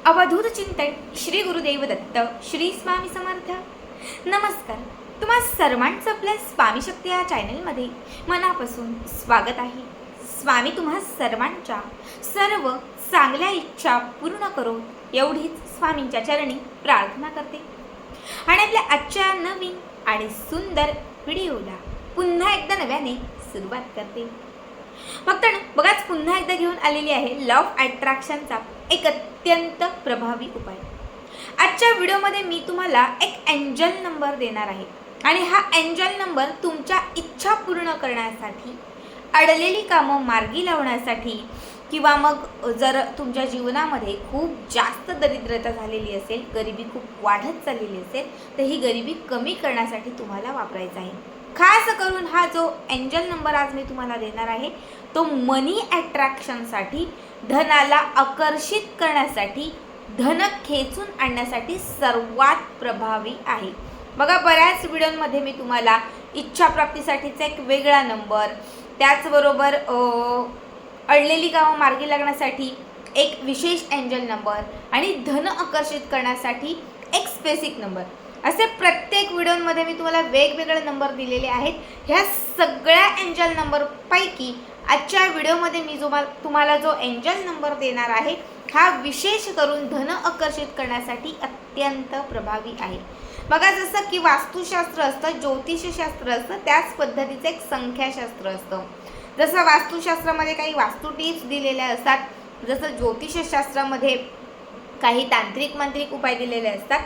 अवधूत चिंतन श्री गुरुदेव दत्त श्री स्वामी समर्थ। नमस्कार, तुम्हा सर्वांचं आपल्या स्वामी शक्ती या चॅनलमध्ये मनापासून स्वागत आहे। स्वामी तुम्हा सर्वांच्या सर्व चांगल्या इच्छा पूर्ण करो एवढीच स्वामींच्या चरणी प्रार्थना करते आणि आपल्या आजच्या नवीन आणि सुंदर व्हिडिओला पुन्हा एकदा नव्याने सुरुवात करते। बघाच पुन्हा एकदा घेऊन आलेली आहे लॉ ऑफ अट्रॅक्शनचा एक अत्यंत प्रभावी उपाय। आजच्या व्हिडिओमध्ये मी तुम्हाला एक एंजल नंबर देणार आहे आणि हा एंजल नंबर तुमच्या इच्छा पूर्ण करण्यासाठी, अडलेली कामं मार्गी लावण्यासाठी किंवा मग जर तुमच्या जीवनामध्ये खूप जास्त दरिद्रता झालेली असेल, गरिबी खूप वाढत चाललेली असेल, तर ही गरिबी कमी करण्यासाठी तुम्हाला वापरायचा आहे। खास करून हा जो एंजल नंबर आज मी तुम्हाला देणार आहे तो मनी अट्रॅक्शनसाठी, धनाला आकर्षित करण्यासाठी, धन खेचून आणण्यासाठी सर्वात प्रभावी आहे। बघा, बऱ्याच व्हिडिओमध्ये मी तुम्हाला इच्छा प्राप्तीसाठीचा एक वेगळा नंबर, त्याचबरोबर अडलेली कामं मार्गी लागण्यासाठी एक विशेष एंजल नंबर आणि धन आकर्षित करण्यासाठी एक स्पेसिफिक नंबर, असे प्रत्येक व्हिडिओमध्ये मी तुम्हाला वेगवेगळे नंबर दिलेले आहेत। ह्या सगळ्या एंजल नंबरपैकी आजच्या व्हिडिओमध्ये मी तुम्हाला जो एंजल नंबर देणार आहे हा विशेष करून धन आकर्षित करण्यासाठी अत्यंत प्रभावी आहे। बघा, जसं की वास्तुशास्त्र असतं, ज्योतिषशास्त्र असतं, त्याच पद्धतीचं एक संख्याशास्त्र असतं। जसं वास्तुशास्त्रामध्ये काही वास्तू टिप्स दिलेल्या असतात, जसं ज्योतिषशास्त्रामध्ये काही तांत्रिक मांत्रिक उपाय दिलेले असतात,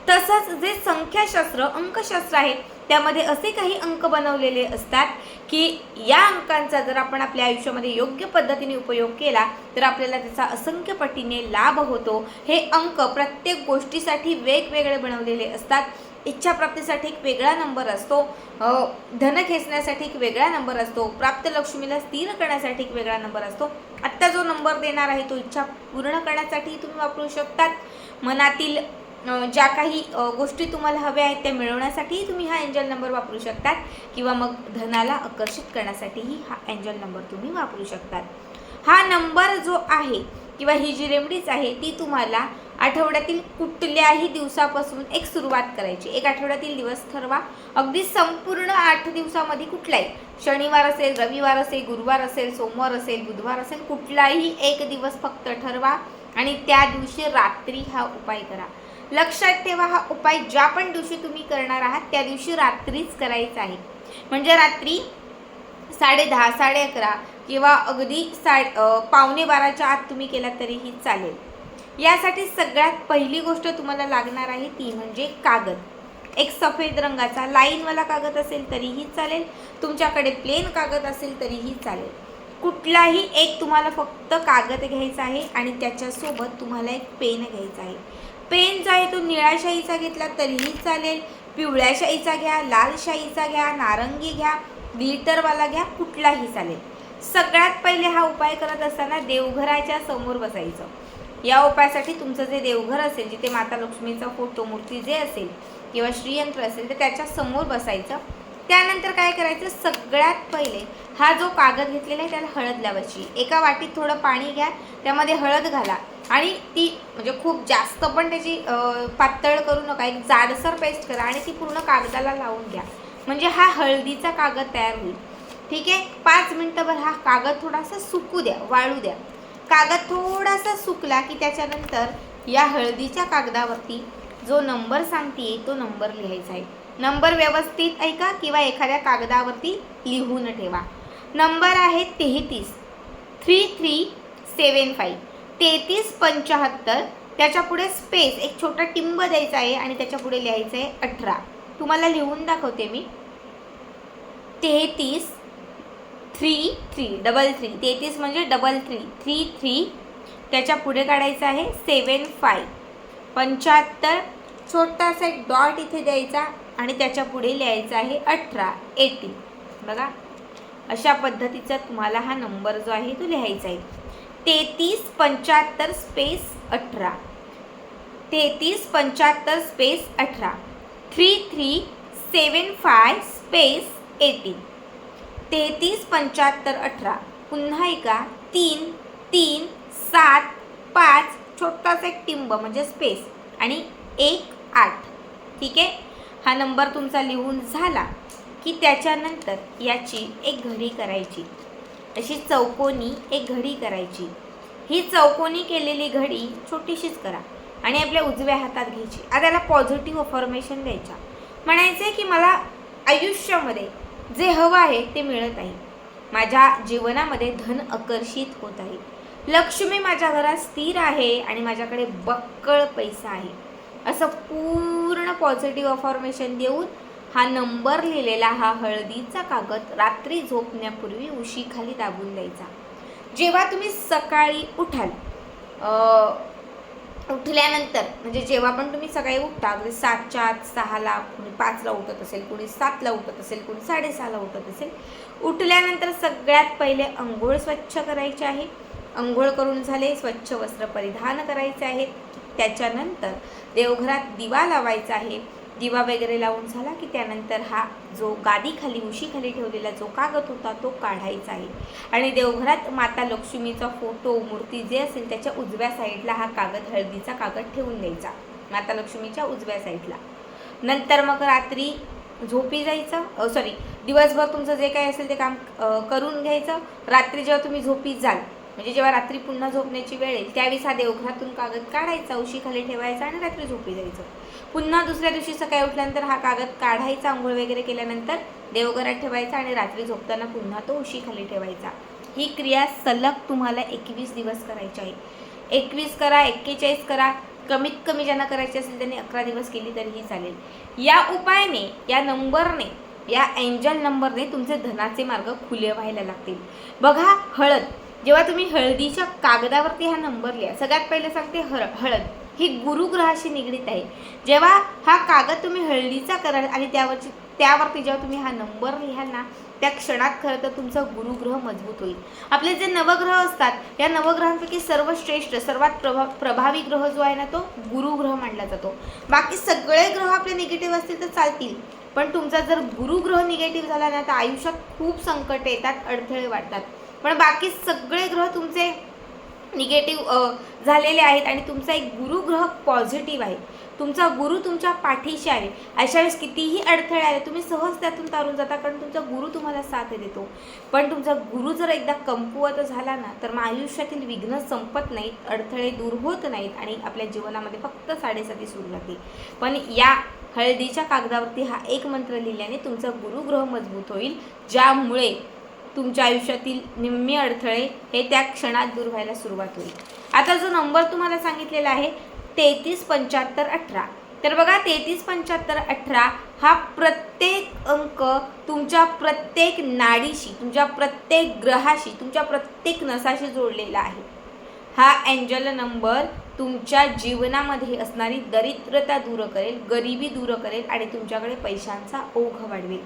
तसंच जे संख्याशास्त्र अंकशास्त्र आहे त्यामध्ये असे काही अंक बनवलेले असतात की या अंकांचा जर आपण आपल्या आयुष्यामध्ये योग्य पद्धतीने उपयोग केला तर आपल्याला त्याचा असंख्य पटीने लाभ होतो। हे अंक प्रत्येक गोष्टीसाठी वेगवेगळे बनवलेले असतात। इच्छा प्राप्तीसाठी एक वेगळा नंबर असतो, धन खेचण्यासाठी एक वेगळा नंबर असतो, प्राप्त लक्ष्मीला स्थिर करण्यासाठी एक वेगळा नंबर असतो। आत्ता जो नंबर देणार आहे तो इच्छा पूर्ण करण्यासाठी तुम्ही वापरू शकतात, मनातील ज्या काही गोष्टी तुम्हाला हव्या आहेत त्या मिळवण्यासाठी तुम्ही हा एंजल नंबर वापरू शकतात, किंवा मग धनाला आकर्षित करण्यासाठीही हा एंजल नंबर तुम्ही वापरू शकतात। हा नंबर जो आहे किंवा ही जी रेमेडीज आहे ती तुम्हाला आठवड्यातील कुठल्याही दिवसापासून एक सुरुवात करायची। एक आठवड्यातील दिवस ठरवा, अगदी संपूर्ण 8 दिवसामध्ये कुठलाही, शनिवार असेल, रविवार असेल, गुरुवार असेल, सोमवार असेल, बुधवार असेल, कुठलाही एक दिवस फक्त ठरवा आणि त्या दिवशी रात्री हा उपाय करा। लक्षात ठेवा, हा उपाय ज्या पण दिवशी तुम्ही करणार आहात त्या दिवशी रात्रीच करायचा आहे। म्हणजे रात्री 10:30, 11:30 किंवा अगदी 11:45च्या आत तुम्ही केला तरीही चालेल। यासाठी सगळ्यात पहिली गोष्ट तुम्हाला लागणार आहे ती म्हणजे कागद। एक सफेद रंगाचा लाईनवाला कागद असेल तरीही चालेल, तुमच्याकडे प्लेन कागद असेल तरीही चालेल, कुठलाही एक तुम्हाला फक्त कागद घ्यायचा आहे आणि त्याच्यासोबत तुम्हाला एक पेन घ्यायचा आहे। पेन जो आहे तो निळ्या शाईचा घेतला तरीही चालेल, पिवळ्या शाईचा घ्या, लाल शाईचा घ्या, नारंगी घ्या, ग्लिटरवाला घ्या, कुठलाही चालेल। सगळ्यात पहिले हा उपाय करत असताना देवघराच्या समोर बसायचं। या उपायासाठी तुमचं जे देवघर असेल, जिथे माता लक्ष्मीचा फोटो, मूर्ती जे असेल किंवा श्रीयंत्र असेल तर त्याच्या समोर बसायचं। त्यानंतर काय करायचं, सगळ्यात पहिले हा जो कागद घेतलेला आहे त्याला हळद लावायची। एका वाटीत थोडं पाणी घ्या, त्यामध्ये हळद घाला आणि ती म्हणजे खूप जास्त पण त्याची पातळ करू नका, एक जाडसर पेस्ट करा आणि ती पूर्ण कागदाला लावून घ्या, म्हणजे हा हळदीचा कागद तयार होईल। ठीक आहे, 5 मिनिटभर हा कागद थोडासा सुकू द्या, वाळू द्या। कागद थोडासा सुकला की त्याच्यानंतर या हळदीच्या कागदावरती जो नंबर सांगते तो नंबर लिहायचा आहे। नंबर व्यवस्थित ऐका किंवा एखाद्या कागदावरती लिहून ठेवा। नंबर आहे 3375, 3375। त्याच्या पुढे स्पेस, एक छोटा टिंब द्यायचा आहे आणि त्याच्या पुढे लिहायचं आहे 18। तुम्हाला लिहून दाखवते मी, 33 म्हणजे 33, त्याच्या पुढे काढायचं आहे 75, 75, छोटासा एक डॉट इथे द्यायचा आणि त्याच्या पुढे लिहायचं आहे 18। बघा, अशा पद्धतीचा तुम्हाला हा नंबर जो आहे तो लिहायचा आहे। 3375 स्पेस 18, 3375 स्पेस 18, 3375 स्पेस 18, 3375 18। पुन्हा एकदा 3 3 7 5 छोटासा एक टिंब म्हणजे स्पेस आणि 1-8. ठीक आहे. हा नंबर तुमचा लिहून झाला की त्याच्यानंतर याची एक घडी करायची. अशी चौकोनी एक घडी करायची. ही चौकोनी केलेली घडी छोटीशीच करा आणि आपल्या उजव्या हातात घ्यायची. आता त्याला पॉझिटिव्ह अफर्मेशन द्यायचा. म्हणायचं आहे की मला आयुष्यामध्ये जे हवं आहे ते मिळत आहे. माझ्या जीवनामध्ये धन आकर्षित होत आहे. लक्ष्मी माझ्या घरात स्थिर आहे आणि माझ्याकडे बक्कळ पैसा आहे. असं पूर्ण पॉझिटिव्ह अफर्मेशन देऊन हा नंबर लिहिलेला हा हळदीचा कागद रात्री झोपण्यापूर्वी उशीखाली दाबून द्यायचा. जेव्हा तुम्ही सकाळी उठाल, उठल्यानंतर म्हणजे जेव्हा पण तुम्ही सकाळी उठता, म्हणजे 7च्या आत, 6ला, कोणी 5ला उठत असेल, कोणी 7ला उठत असेल, कोणी 6:30ला उठत असेल, उठल्यानंतर सगळ्यात पहिले अंघोळ स्वच्छ करायची आहे. अंघोळ करून झाले, स्वच्छ वस्त्र परिधान करायचे आहेत. त्याच्यानंतर देवघरात दिवा लावायचा आहे. दिवा वगैरे लावून झाला की त्यानंतर हा जो गादीखाली उशीखाली ठेवलेला जो कागद होता तो काढायचा आहे आणि देवघरात माता लक्ष्मीचा फोटो मूर्ती जे असेल त्याच्या उजव्या साईडला हा कागद हळदीचा कागद ठेवून द्यायचा, माता लक्ष्मीच्या उजव्या साईडला. नंतर मग रात्री झोपी जायचं, दिवसभर तुमचं जे काही असेल ते काम करून घ्यायचं. रात्री जेव्हा तुम्ही झोपी जाल म्हणजे जेव्हा रात्री पुन्हा झोपण्याची वेळ येईल त्यावेळेस हा देवघरातून कागद काढायचा, उशीखाली ठेवायचा आणि रात्री झोपी जायचं. पुन्हा दुसऱ्या दिवशी सकाळी उठल्यानंतर हा कागद काढायचा, अंघोळ वगैरे केल्यानंतर देवघरात ठेवायचा आणि रात्री झोपताना पुन्हा तो उशीखाली ठेवायचा. ही क्रिया सलग तुम्हाला 21 दिवस करायची आहे. 21 करा, 41 करा, कमीत कमी ज्यांना करायची असेल त्यांनी 11 दिवस केली तरीही चालेल. या उपायाने, या नंबरने, या एंजल नंबरने तुमचे धनाचे मार्ग खुले व्हायला लागतील. बघा, हळद, जेव्हा तुम्ही हळदीच्या कागदावरती हा नंबर लिहा, सगळ्यात पहिले सांगते हळद ही गुरुग्रहाशी निगडीत आहे. जेव्हा हा कागद तुम्ही हळदीचा कराल आणि त्यावरती जेव्हा तुम्ही हा नंबर लिहाल ना त्या क्षणात खरं तर तुमचा गुरुग्रह मजबूत होईल. आपले जे नवग्रह असतात या नवग्रहांपैकी सर्वश्रेष्ठ सर्वात प्रभावी ग्रह जो आहे ना तो गुरुग्रह मानला जातो. बाकी सगळे ग्रह आपले निगेटिव्ह असतील तर चालतील, पण तुमचा जर गुरुग्रह निगेटिव्ह झाला ना तर आयुष्यात खूप संकट येतात, अडथळे वाढतात. पण बाकी सगळे ग्रह तुमचे निगेटिव्ह झालेले आहेत आणि तुमचा एक गुरुग्रह पॉझिटिव्ह आहे. तुमचा गुरु तुमच्या पाठीशी आहे. अशा वेळेस कितीही अडथळे आले तुम्ही सहज त्यातून तारून जाता, कारण तुमचा गुरु तुम्हाला साथ देतो. पण तुमचा गुरु जर एकदा कमकुवत झाला ना तर मग आयुष्यातील विघ्न संपत नाहीत, अडथळे दूर होत नाहीत आणि आपल्या जीवनामध्ये फक्त साडेसाती सुरू राहते. पण या हळदीच्या कागदावरती हा एक मंत्र लिहिल्याने तुमचा गुरुग्रह मजबूत होईल, ज्यामुळे तुमच्या आयुष्यातील निम्मे अडथळे हे त्या क्षणात दूर व्हायला सुरुवात होईल. आता जो नंबर तुम्हाला सांगितलेला आहे 337518, तर बघा 337518 हा प्रत्येक अंक तुमच्या प्रत्येक नाडीशी, तुमच्या प्रत्येक ग्रहाशी, तुमच्या प्रत्येक नसाशी जोडलेला आहे. हा एंजल नंबर तुमच्या जीवनामध्ये असणारी दरिद्रता दूर करेल, गरिबी दूर करेल आणि तुमच्याकडे पैशांचा ओघ वाढवेल.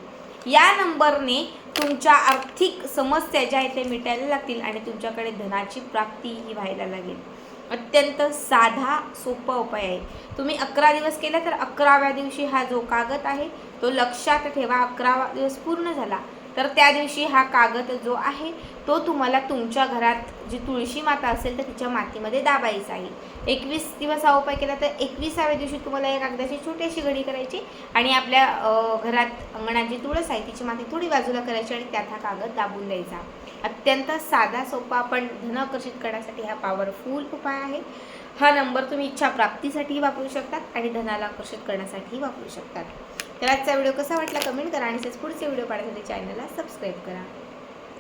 या नंबरने तुमच्या आर्थिक समस्या ज्या आहेत त्या मिटायला लागतील आणि तुमच्याकडे धनाची प्राप्ती ही व्हायला लागेल. अत्यंत साधा सोपा उपाय आहे. तुम्ही 11 दिवस केला तर 11व्या दिवशी हा जो कागद आहे तो लक्षात ठेवा. 11वा दिवस पूर्ण झाला तर त्या दिवशी हा कागद जो आहे तो तुम्हाला तुमच्या घरात जी तुळशी माता असेल तर तिच्या मातीमध्ये दाबायचा आहे. 21 दिवस हा उपाय केला तर 21व्या दिवशी तुम्हाला या कागदाची छोटीशी घडी करायची आणि आपल्या घरात अंगणात जी तुळस आहे तिची माती थोडी बाजूला करायची आणि त्यात हा कागद दाबून द्यायचा. अत्यंत साधा सोपा पण धन आकर्षित करण्यासाठी हा पॉवरफुल उपाय आहे. हा नंबर तुम्ही इच्छा प्राप्तीसाठी वापरू शकतात आणि धनाला आकर्षित करण्यासाठी वापरू शकतात. तर आजचा व्हिडिओ कसा वाटला कमेंट करा आणि पुढचे व्हिडिओ पाहण्यासाठी चॅनलला सबस्क्राईब करा.